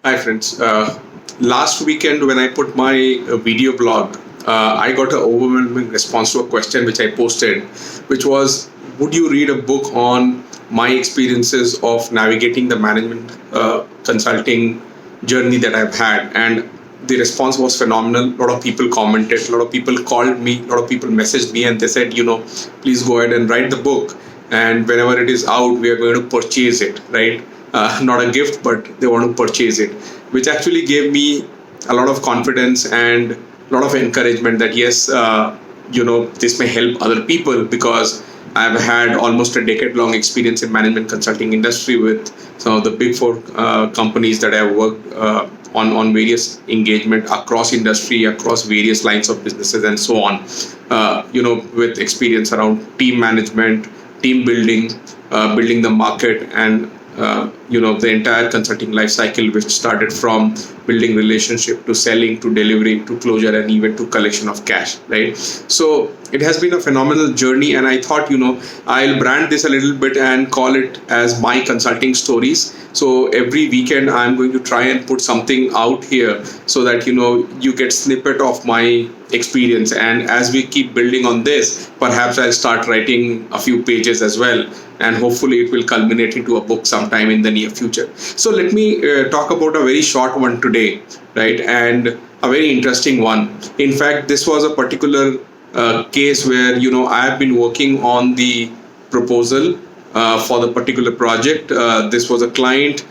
Hi, friends. Last weekend, when I put my video blog, I got an overwhelming response to a question which I posted, which was, would you read a book on my experiences of navigating the management consulting journey that I've had? And the response was phenomenal. A lot of people commented, a lot of people called me, a lot of people messaged me, and they said, please go ahead and write the book. And whenever it is out, we are going to purchase it, right? Not a gift, but they want to purchase it, which actually gave me a lot of confidence and a lot of encouragement that yes, this may help other people because I've had almost a decade-long experience in management consulting industry with some of the big four companies that I've worked on various engagement across industry, across various lines of businesses, and so on. With experience around team management, team building, building the market, and the entire consulting life cycle, which started from building relationship to selling to delivery to closure and even to collection of cash, right? So it has been a phenomenal journey, and I thought I'll brand this a little bit and call it as my consulting stories. So every weekend I'm going to try and put something out here so that you get snippet of my experience, and as we keep building on this, perhaps I'll start writing a few pages as well, and hopefully it will culminate into a book sometime in the near future. So let me talk about a very short one today, right? And a very interesting one. In fact, this was a particular case where I have been working on the proposal for the particular project. This was a client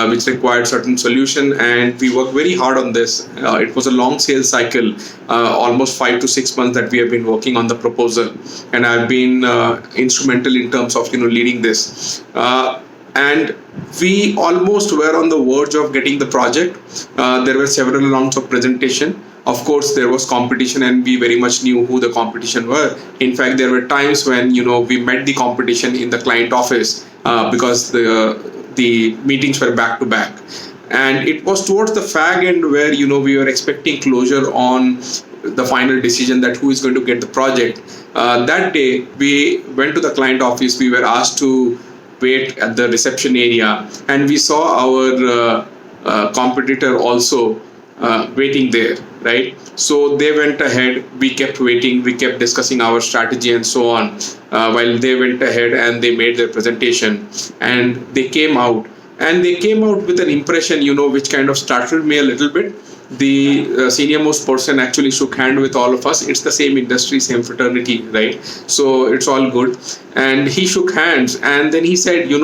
which required certain solution, and we worked very hard on this. It was a long sales cycle, almost 5 to 6 months that we have been working on the proposal, and I've been instrumental in terms of leading this. And we almost were on the verge of getting the project. There were several rounds of presentation. Of course, there was competition, and we very much knew who the competition were. In fact, there were times when we met the competition in the client office because the meetings were back to back, and it was towards the fag end where we were expecting closure on the final decision that who is going to get the project. That day, we went to the client office. We were asked to wait at the reception area, and we saw our competitor also waiting there, right? So they went ahead, we kept waiting, we kept discussing our strategy and so on, while they went ahead and they made their presentation, and they came out with an impression which kind of startled me a little bit. The senior most person actually shook hand with all of us. It's the same industry, same fraternity, right? So it's all good. And he shook hands, and then he said, we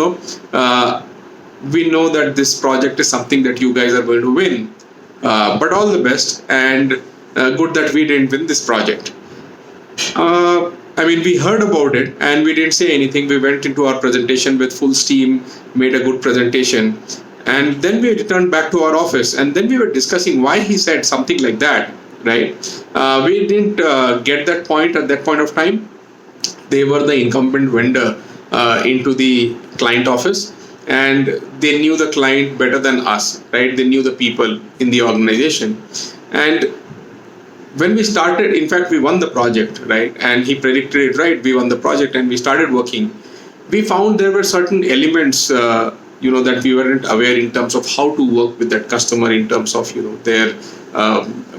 know that this project is something that you guys are going to win, but all the best, and good that we didn't win this project. We heard about it and we didn't say anything. We went into our presentation with full steam, made a good presentation, and then we returned back to our office, and then we were discussing why he said something like that, right? We didn't get that point at that point of time. They were the incumbent vendor into the client office, and they knew the client better than us, right? They knew the people in the organization. And when we started, in fact, we won the project, right? And he predicted it right. We won the project and we started working. We found there were certain elements, that we weren't aware in terms of how to work with that customer, in terms of, their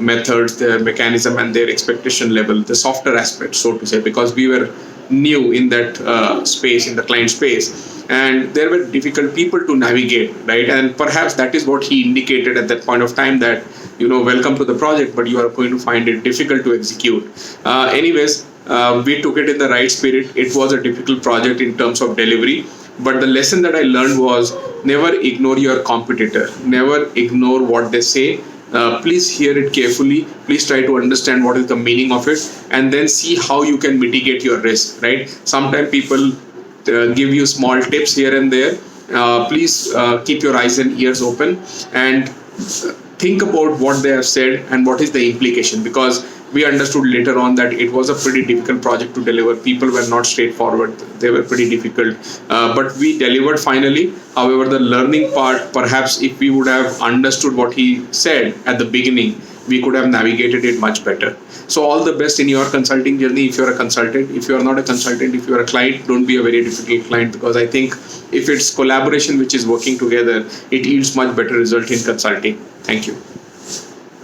methods, their mechanism, and their expectation level, the softer aspect, so to say, because we were new in that space, in the client space, and there were difficult people to navigate, right? And perhaps that is what he indicated at that point of time, that welcome to the project, but you are going to find it difficult to execute. Anyways, we took it in the right spirit. It was a difficult project in terms of delivery, but the lesson that I learned was never ignore your competitor, never ignore what they say. Please hear it carefully. Please try to understand what is the meaning of it, and then see how you can mitigate your risk, right? Sometimes people give you small tips here and there. Please keep your eyes and ears open and think about what they have said and what is the implication, because we understood later on that it was a pretty difficult project to deliver. People were not straightforward. They were pretty difficult. But we delivered finally. However, the learning part, perhaps if we would have understood what he said at the beginning, we could have navigated it much better. So all the best in your consulting journey if you're a consultant. If you're not a consultant, if you're a client, don't be a very difficult client, because I think if it's collaboration which is working together, it yields much better result in consulting. Thank you.